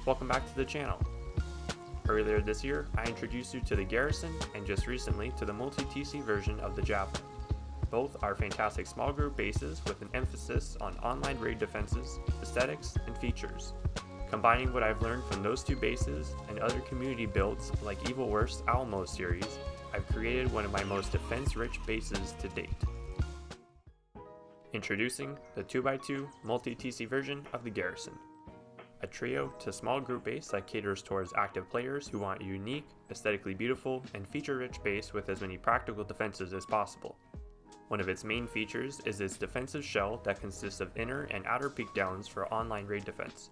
Welcome back to the channel. Earlier this year, I introduced you to the Garrison and just recently to the multi-TC version of the Javelin. Both are fantastic small group bases with an emphasis on online raid defenses, aesthetics, and features. Combining what I've learned from those two bases and other community builds like Wurst's Alamo series, I've created one of my most defense-rich bases to date. Introducing the 2x2 multi-TC version of the Garrison. A trio to small group base that caters towards active players who want a unique, aesthetically beautiful, and feature-rich base with as many practical defenses as possible. One of its main features is its defensive shell that consists of inner and outer peekdowns for online raid defense.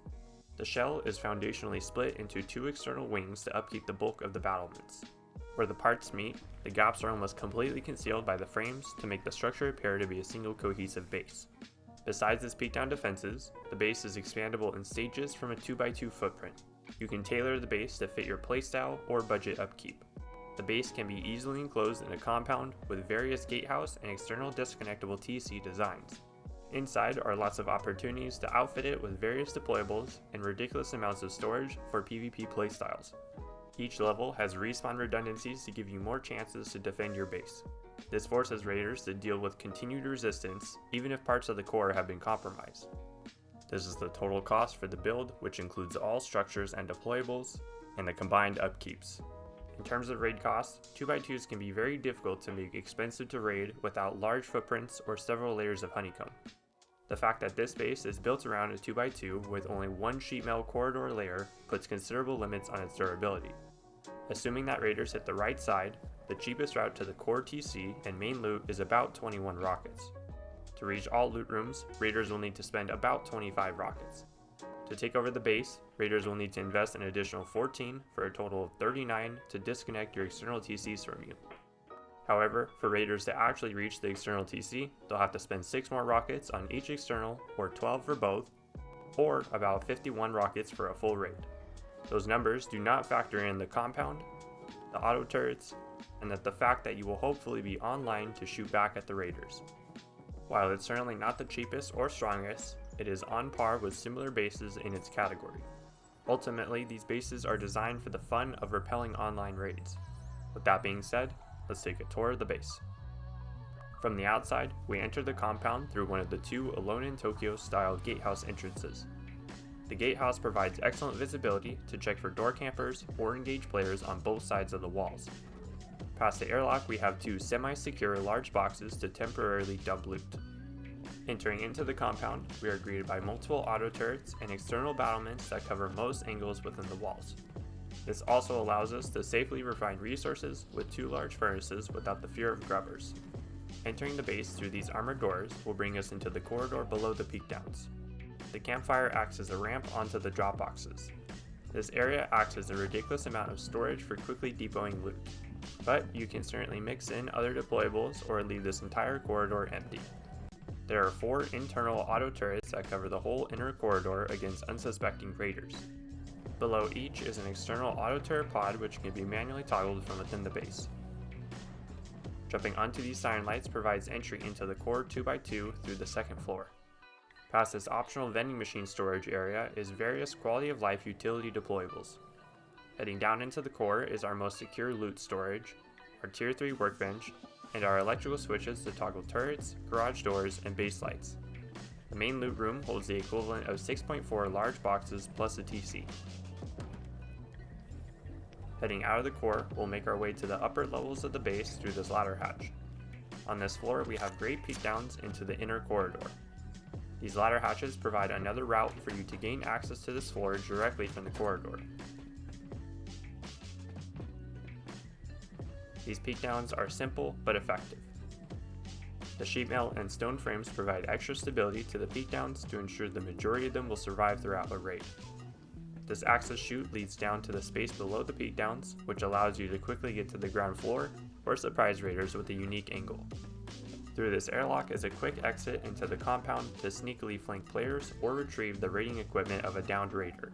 The shell is foundationally split into two external wings to upkeep the bulk of the battlements. Where the parts meet, the gaps are almost completely concealed by the frames to make the structure appear to be a single cohesive base. Besides its peekdown defenses, the base is expandable in stages from a 2x2 footprint. You can tailor the base to fit your playstyle or budget upkeep. The base can be easily enclosed in a compound with various gatehouse and external disconnectable TC designs. Inside are lots of opportunities to outfit it with various deployables and ridiculous amounts of storage for PvP playstyles. Each level has respawn redundancies to give you more chances to defend your base. This forces raiders to deal with continued resistance even if parts of the core have been compromised. This is the total cost for the build, which includes all structures and deployables, and the combined upkeeps. In terms of raid costs, 2x2s can be very difficult to make expensive to raid without large footprints or several layers of honeycomb. The fact that this base is built around a 2x2 with only one sheet metal corridor layer puts considerable limits on its durability. Assuming that raiders hit the right side, the cheapest route to the core TC and main loot is about 21 rockets. To reach all loot rooms, raiders will need to spend about 25 rockets. To take over the base, raiders will need to invest an additional 14 for a total of 39 to disconnect your external TCs from you. However, for raiders to actually reach the external TC, they'll have to spend 6 more rockets on each external, or 12 for both, or about 51 rockets for a full raid. Those numbers do not factor in the compound, the auto turrets, and the fact that you will hopefully be online to shoot back at the raiders. While it's certainly not the cheapest or strongest, it is on par with similar bases in its category. Ultimately, these bases are designed for the fun of repelling online raids. With that being said, let's take a tour of the base. From the outside, we enter the compound through one of the two Alone in Tokyo style gatehouse entrances. The gatehouse provides excellent visibility to check for door campers or engage players on both sides of the walls. Past the airlock, we have two semi-secure large boxes to temporarily dump loot. Entering into the compound, we are greeted by multiple auto turrets and external battlements that cover most angles within the walls. This also allows us to safely refine resources with two large furnaces without the fear of grubbers. Entering the base through these armored doors will bring us into the corridor below the peekdowns. The campfire acts as a ramp onto the drop boxes. This area acts as a ridiculous amount of storage for quickly depoting loot, but you can certainly mix in other deployables or leave this entire corridor empty. There are 4 internal auto turrets that cover the whole inner corridor against unsuspecting raiders. Below each is an external auto turret pod which can be manually toggled from within the base. Jumping onto these siren lights provides entry into the core 2x2 through the second floor. Past this optional vending machine storage area is various quality of life utility deployables. Heading down into the core is our most secure loot storage, our tier 3 workbench, and our electrical switches to toggle turrets, garage doors, and base lights. The main loot room holds the equivalent of 6.4 large boxes plus a TC. Heading out of the core, we'll make our way to the upper levels of the base through this ladder hatch. On this floor, we have great peekdowns into the inner corridor. These ladder hatches provide another route for you to gain access to this floor directly from the corridor. These peekdowns are simple but effective. The sheet metal and stone frames provide extra stability to the peekdowns to ensure the majority of them will survive throughout a raid. This access chute leads down to the space below the peekdowns, which allows you to quickly get to the ground floor or surprise raiders with a unique angle. Through this airlock is a quick exit into the compound to sneakily flank players or retrieve the raiding equipment of a downed raider.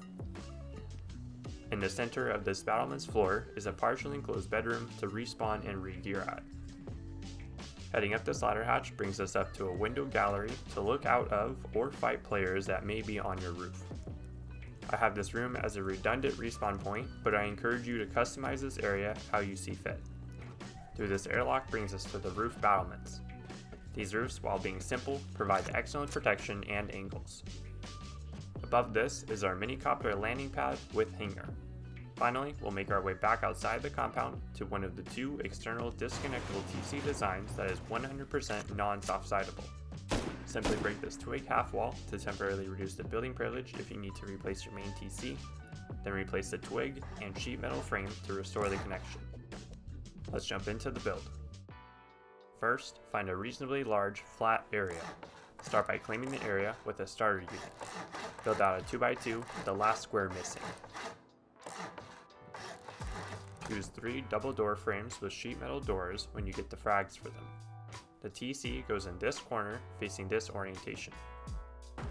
In the center of this battlement's floor is a partially enclosed bedroom to respawn and re-gear at. Heading up this ladder hatch brings us up to a window gallery to look out of or fight players that may be on your roof. I have this room as a redundant respawn point, but I encourage you to customize this area how you see fit. Through this airlock brings us to the roof battlements. These roofs, while being simple, provide excellent protection and angles. Above this is our mini-copter landing pad with hangar. Finally, we'll make our way back outside the compound to one of the two external disconnectable TC designs that is 100% non-soft-sidable. Simply break this twig half wall to temporarily reduce the building privilege if you need to replace your main TC, then replace the twig and sheet metal frame to restore the connection. Let's jump into the build. First, find a reasonably large, flat area. Start by claiming the area with a starter unit. Build out a 2x2 with the last square missing. Use 3 double door frames with sheet metal doors when you get the frags for them. The TC goes in this corner facing this orientation.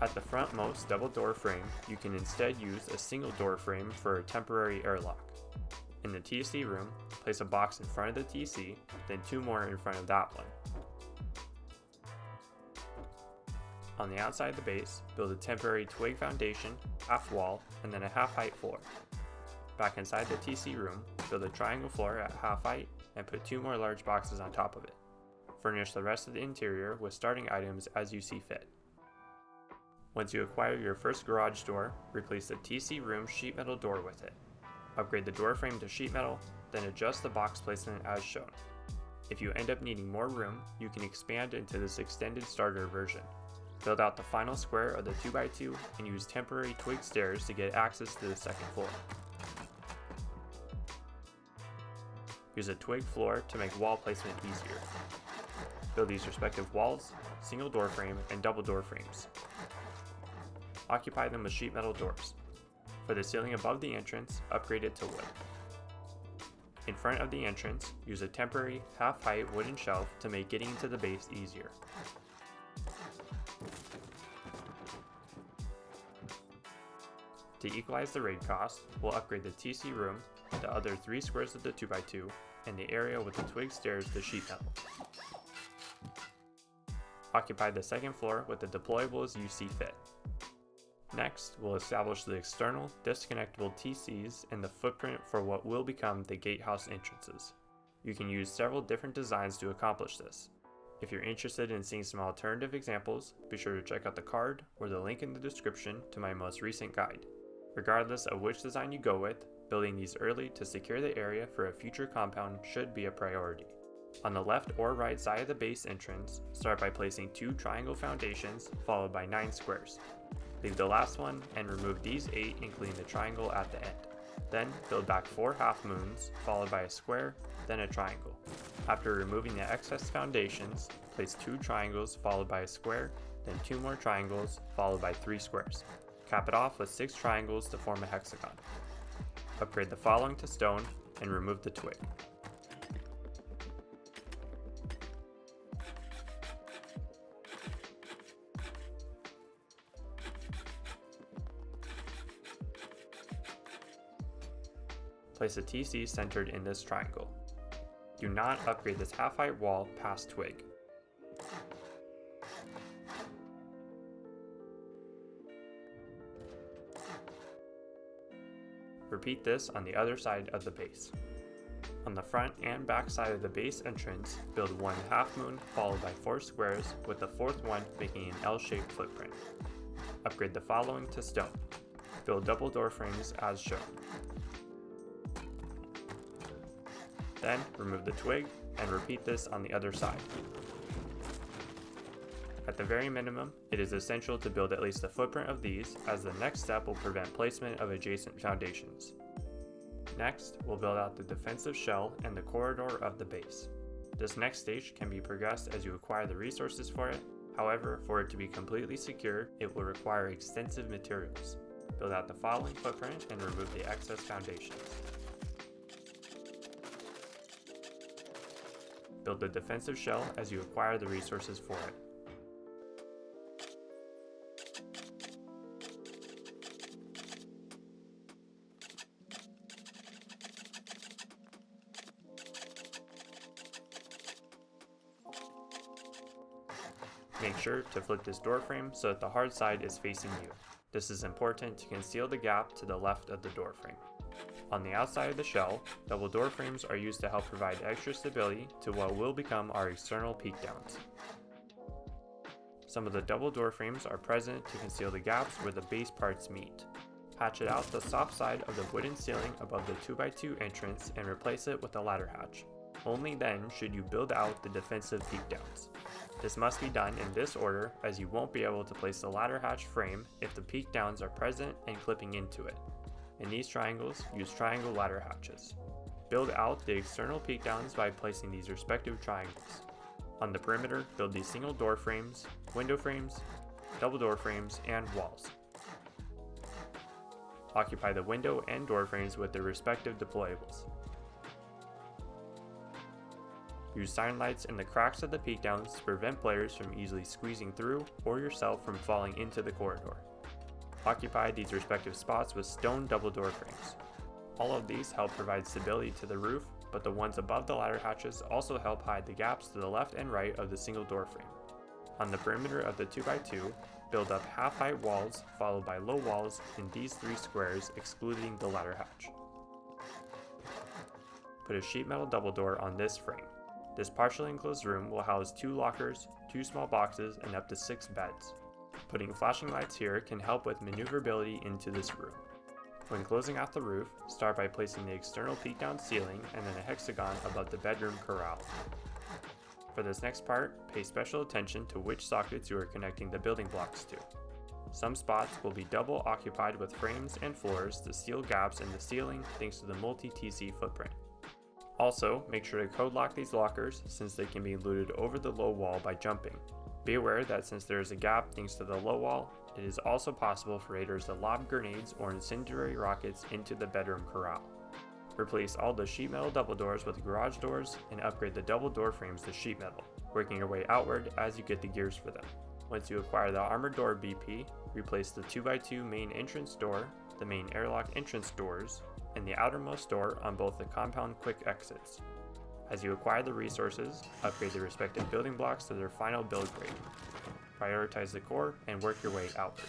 At the frontmost double door frame, you can instead use a single door frame for a temporary airlock. In the TC room, place a box in front of the TC, then 2 more in front of that one. On the outside of the base, build a temporary twig foundation, half wall, and then a half height floor. Back inside the TC room, build a triangle floor at half height and put 2 more large boxes on top of it. Furnish the rest of the interior with starting items as you see fit. Once you acquire your first garage door, replace the TC room sheet metal door with it. Upgrade the door frame to sheet metal, then adjust the box placement as shown. If you end up needing more room, you can expand into this extended starter version. Build out the final square of the 2x2 and use temporary twig stairs to get access to the second floor. Use a twig floor to make wall placement easier. Build these respective walls, single door frame, and double door frames. Occupy them with sheet metal doors. For the ceiling above the entrance, upgrade it to wood. In front of the entrance, use a temporary half-height wooden shelf to make getting to the base easier. To equalize the raid cost, we'll upgrade the TC room, the other 3 squares of the 2x2, and the area with the twig stairs to sheet metal. Occupy the second floor with the deployables you see fit. Next, we'll establish the external disconnectable TCs and the footprint for what will become the gatehouse entrances. You can use several different designs to accomplish this. If you're interested in seeing some alternative examples, be sure to check out the card or the link in the description to my most recent guide. Regardless of which design you go with, building these early to secure the area for a future compound should be a priority. On the left or right side of the base entrance, start by placing 2 triangle foundations followed by 9 squares. Leave the last one and remove these 8 including the triangle at the end. Then build back 4 half moons followed by a square, then a triangle. After removing the excess foundations, place 2 triangles followed by a square, then 2 more triangles followed by 3 squares. Cap it off with 6 triangles to form a hexagon. Upgrade the following to stone and remove the twig. Place a TC centered in this triangle. Do not upgrade this half-height wall past twig. Repeat this on the other side of the base. On the front and back side of the base entrance, build 1 half moon followed by 4 squares with the 4th one making an L-shaped footprint. Upgrade the following to stone. Build double door frames as shown. Then remove the twig and repeat this on the other side. At the very minimum, it is essential to build at least a footprint of these, as the next step will prevent placement of adjacent foundations. Next, we'll build out the defensive shell and the corridor of the base. This next stage can be progressed as you acquire the resources for it. However, for it to be completely secure, it will require extensive materials. Build out the following footprint and remove the excess foundations. Build the defensive shell as you acquire the resources for it. Make sure to flip this door frame so that the hard side is facing you. This is important to conceal the gap to the left of the door frame. On the outside of the shell, double door frames are used to help provide extra stability to what will become our external peek downs. Some of the double door frames are present to conceal the gaps where the base parts meet. Hatchet out the soft side of the wooden ceiling above the 2x2 entrance and replace it with a ladder hatch. Only then should you build out the defensive peek downs. This must be done in this order, as you won't be able to place the ladder hatch frame if the peek downs are present and clipping into it. In these triangles, use triangle ladder hatches. Build out the external peek downs by placing these respective triangles. On the perimeter, build these single door frames, window frames, double door frames, and walls. Occupy the window and door frames with their respective deployables. Use sign lights in the cracks of the peek downs to prevent players from easily squeezing through or yourself from falling into the corridor. Occupy these respective spots with stone double door frames. All of these help provide stability to the roof, but the ones above the ladder hatches also help hide the gaps to the left and right of the single door frame. On the perimeter of the 2x2, build up half-height walls followed by low walls in these 3 squares excluding the ladder hatch. Put a sheet metal double door on this frame. This partially enclosed room will house 2 lockers, 2 small boxes, and up to 6 beds. Putting flashing lights here can help with maneuverability into this room. When closing out the roof, start by placing the external peek down ceiling and then a hexagon above the bedroom corral. For this next part, pay special attention to which sockets you are connecting the building blocks to. Some spots will be double occupied with frames and floors to seal gaps in the ceiling thanks to the multi-TC footprint. Also, make sure to code lock these lockers since they can be looted over the low wall by jumping. Be aware that since there is a gap thanks to the low wall, it is also possible for raiders to lob grenades or incendiary rockets into the bedroom corral. Replace all the sheet metal double doors with garage doors and upgrade the double door frames to sheet metal, working your way outward as you get the gears for them. Once you acquire the armored door BP, replace the 2x2 main entrance door, the main airlock entrance doors, and the outermost door on both the compound quick exits. As you acquire the resources, upgrade the respective building blocks to their final build grade. Prioritize the core and work your way outward.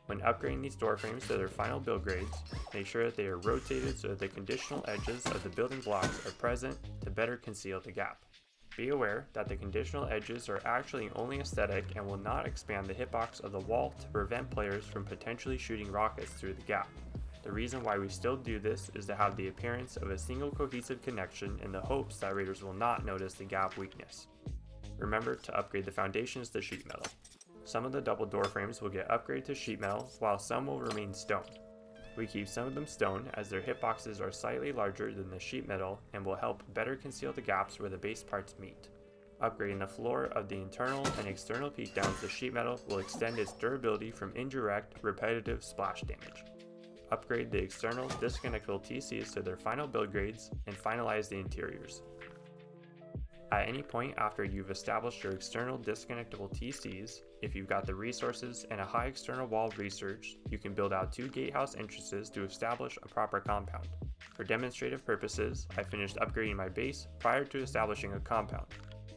When upgrading these door frames to their final build grades, make sure that they are rotated so that the conditional edges of the building blocks are present to better conceal the gap. Be aware that the conditional edges are actually only aesthetic and will not expand the hitbox of the wall to prevent players from potentially shooting rockets through the gap. The reason why we still do this is to have the appearance of a single cohesive connection in the hopes that raiders will not notice the gap weakness. Remember to upgrade the foundations to sheet metal. Some of the double door frames will get upgraded to sheet metal, while some will remain stone. We keep some of them stone as their hitboxes are slightly larger than the sheet metal and will help better conceal the gaps where the base parts meet. Upgrading the floor of the internal and external peek downs to sheet metal will extend its durability from indirect, repetitive splash damage. Upgrade the external disconnectable TCs to their final build grades and finalize the interiors. At any point after you've established your external disconnectable TCs, if you've got the resources and a high external wall research, you can build out 2 gatehouse entrances to establish a proper compound. For demonstrative purposes, I finished upgrading my base prior to establishing a compound.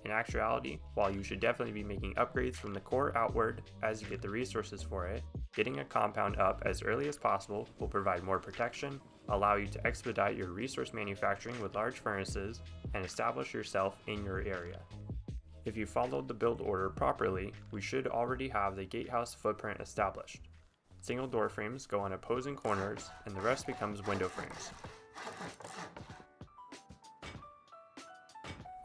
In actuality, while you should definitely be making upgrades from the core outward as you get the resources for it, getting a compound up as early as possible will provide more protection, allow you to expedite your resource manufacturing with large furnaces, and establish yourself in your area. If you followed the build order properly, we should already have the gatehouse footprint established. Single door frames go on opposing corners, and the rest becomes window frames.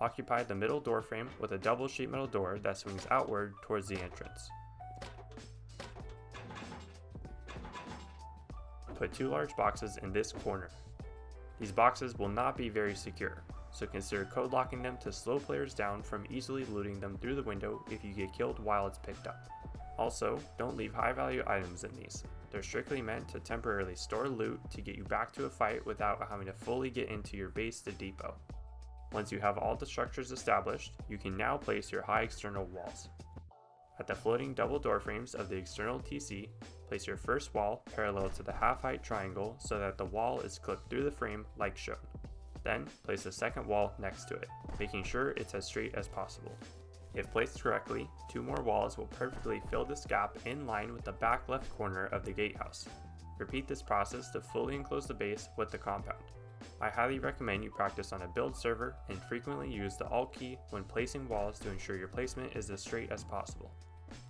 Occupy the middle door frame with a double sheet metal door that swings outward towards the entrance. put 2 large boxes in this corner. These boxes will not be very secure, so consider code locking them to slow players down from easily looting them through the window if you get killed while it's picked up. Also, don't leave high value items in these. They're strictly meant to temporarily store loot to get you back to a fight without having to fully get into your base to depot. Once you have all the structures established, you can now place your high external walls. At the floating double door frames of the external TC, place your first wall parallel to the half-height triangle so that the wall is clipped through the frame like shown. Then, place the second wall next to it, making sure it's as straight as possible. If placed correctly, 2 more walls will perfectly fill this gap in line with the back left corner of the gatehouse. Repeat this process to fully enclose the base with the compound. I highly recommend you practice on a build server and frequently use the Alt key when placing walls to ensure your placement is as straight as possible.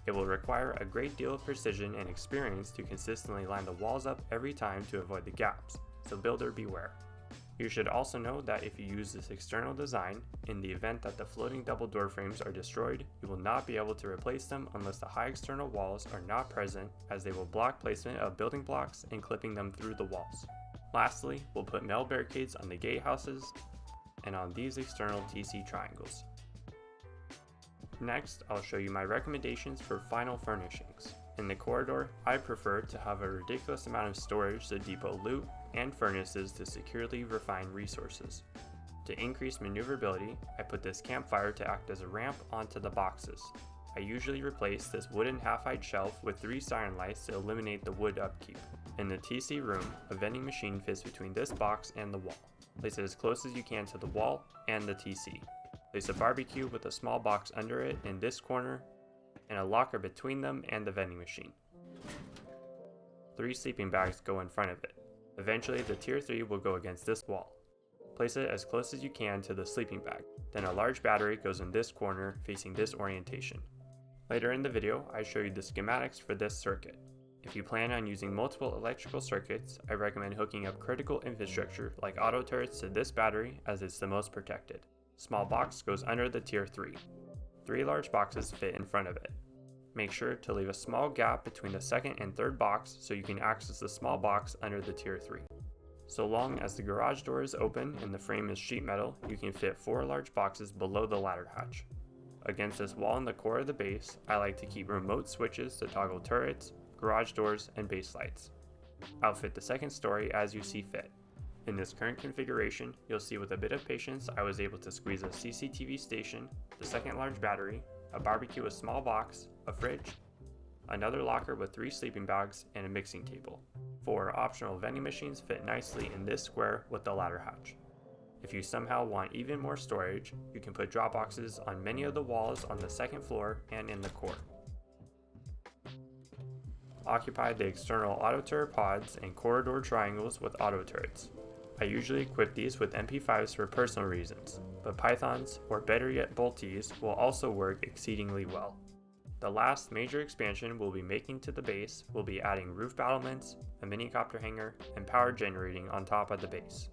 It will require a great deal of precision and experience to consistently line the walls up every time to avoid the gaps, so builder beware. You should also know that if you use this external design, in the event that the floating double door frames are destroyed, you will not be able to replace them unless the high external walls are not present, as they will block placement of building blocks and clipping them through the walls. Lastly, we'll put metal barricades on the gatehouses and on these external TC triangles. Next, I'll show you my recommendations for final furnishings. In the corridor, I prefer to have a ridiculous amount of storage to depot loot and furnaces to securely refine resources. To increase maneuverability, I put this campfire to act as a ramp onto the boxes. I usually replace this wooden half-height shelf with 3 siren lights to eliminate the wood upkeep. In the TC room, a vending machine fits between this box and the wall. Place it as close as you can to the wall and the TC. Place a barbecue with a small box under it in this corner, and a locker between them and the vending machine. 3 sleeping bags go in front of it. Eventually, the tier 3 will go against this wall. Place it as close as you can to the sleeping bag. Then a large battery goes in this corner facing this orientation. Later in the video, I show you the schematics for this circuit. If you plan on using multiple electrical circuits, I recommend hooking up critical infrastructure like auto turrets to this battery as it's the most protected. Small box goes under the tier 3. 3 large boxes fit in front of it. Make sure to leave a small gap between the second and third box so you can access the small box under the tier 3. So long as the garage door is open and the frame is sheet metal, you can fit 4 large boxes below the ladder hatch. Against this wall in the core of the base, I like to keep remote switches to toggle turrets, garage doors, and base lights. Outfit the second story as you see fit. In this current configuration, you'll see with a bit of patience I was able to squeeze a CCTV station, the second large battery, a barbecue with small box, a fridge, another locker with 3 sleeping bags, and a mixing table. 4 optional vending machines fit nicely in this square with the ladder hatch. If you somehow want even more storage, you can put drop boxes on many of the walls on the second floor and in the core. Occupy the external auto turret pods and corridor triangles with auto turrets. I usually equip these with MP5s for personal reasons, but pythons, or better yet bolties, will also work exceedingly well. The last major expansion we'll be making to the base will be adding roof battlements, a mini copter hangar, and power generating on top of the base.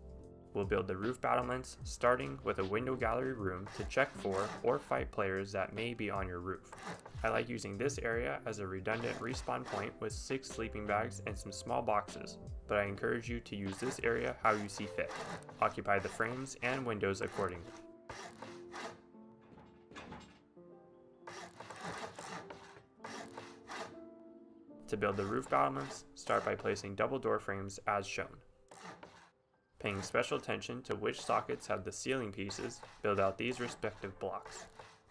We'll build the roof battlements starting with a window gallery room to check for or fight players that may be on your roof. I like using this area as a redundant respawn point with 6 sleeping bags and some small boxes, but I encourage you to use this area how you see fit. Occupy the frames and windows accordingly. To build the roof battlements, start by placing double door frames as shown. Paying special attention to which sockets have the ceiling pieces, build out these respective blocks.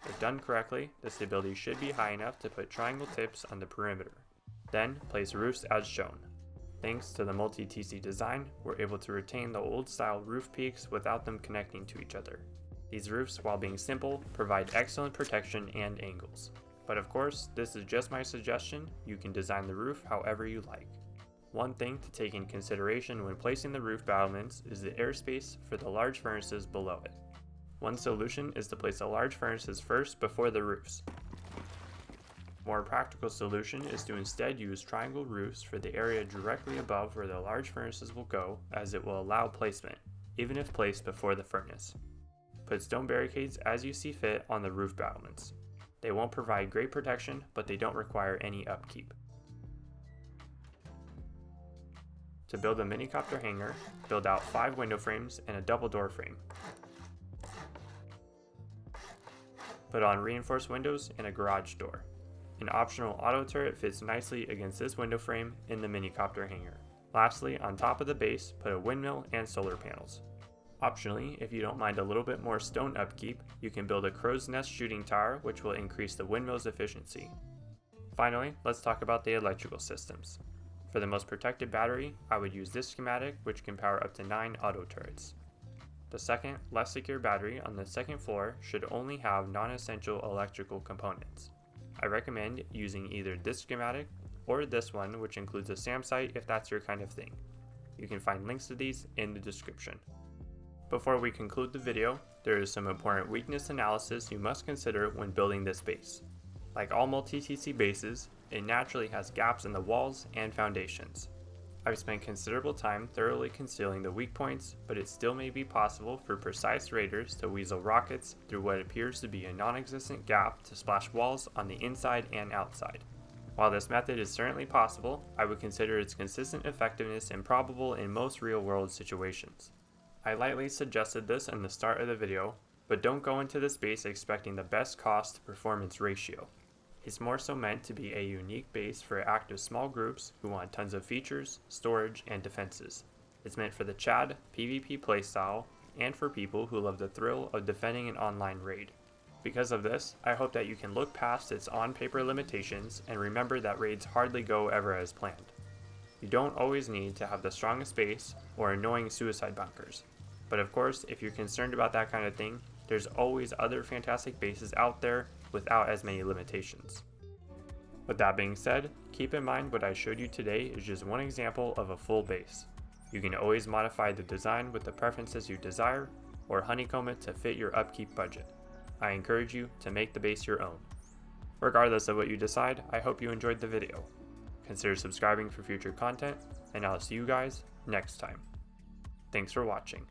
If done correctly, the stability should be high enough to put triangle tips on the perimeter. Then, place roofs as shown. Thanks to the multi-TC design, we're able to retain the old style roof peaks without them connecting to each other. These roofs, while being simple, provide excellent protection and angles. But of course, this is just my suggestion, you can design the roof however you like. One thing to take in consideration when placing the roof battlements is the airspace for the large furnaces below it. One solution is to place the large furnaces first before the roofs. A more practical solution is to instead use triangle roofs for the area directly above where the large furnaces will go, as it will allow placement, even if placed before the furnace. Put stone barricades as you see fit on the roof battlements. They won't provide great protection, but they don't require any upkeep. To build a minicopter hangar, build out 5 window frames and a double door frame. Put on reinforced windows and a garage door. An optional auto turret fits nicely against this window frame in the minicopter hangar. Lastly, on top of the base, put a windmill and solar panels. Optionally, if you don't mind a little bit more stone upkeep, you can build a crow's nest shooting tower, which will increase the windmill's efficiency. Finally, let's talk about the electrical systems. For the most protected battery, I would use this schematic, which can power up to 9 auto turrets. The second, less secure battery on the second floor should only have non-essential electrical components. I recommend using either this schematic or this one, which includes a SAM site if that's your kind of thing. You can find links to these in the description. Before we conclude the video, there is some important weakness analysis you must consider when building this base. Like all multi-TC bases, it naturally has gaps in the walls and foundations. I've spent considerable time thoroughly concealing the weak points, but it still may be possible for precise raiders to weasel rockets through what appears to be a non-existent gap to splash walls on the inside and outside. While this method is certainly possible, I would consider its consistent effectiveness improbable in most real-world situations. I lightly suggested this in the start of the video, but don't go into this base expecting the best cost to performance ratio. It's more so meant to be a unique base for active small groups who want tons of features, storage, and defenses. It's meant for the Chad PvP playstyle and for people who love the thrill of defending an online raid. Because of this, I hope that you can look past its on-paper limitations and remember that raids hardly go ever as planned. You don't always need to have the strongest base or annoying suicide bunkers. But of course, if you're concerned about that kind of thing, there's always other fantastic bases out there without as many limitations. With that being said, keep in mind what I showed you today is just one example of a full base. You can always modify the design with the preferences you desire, or honeycomb it to fit your upkeep budget. I encourage you to make the base your own. Regardless of what you decide, I hope you enjoyed the video. Consider subscribing for future content, and I'll see you guys next time. Thanks for watching.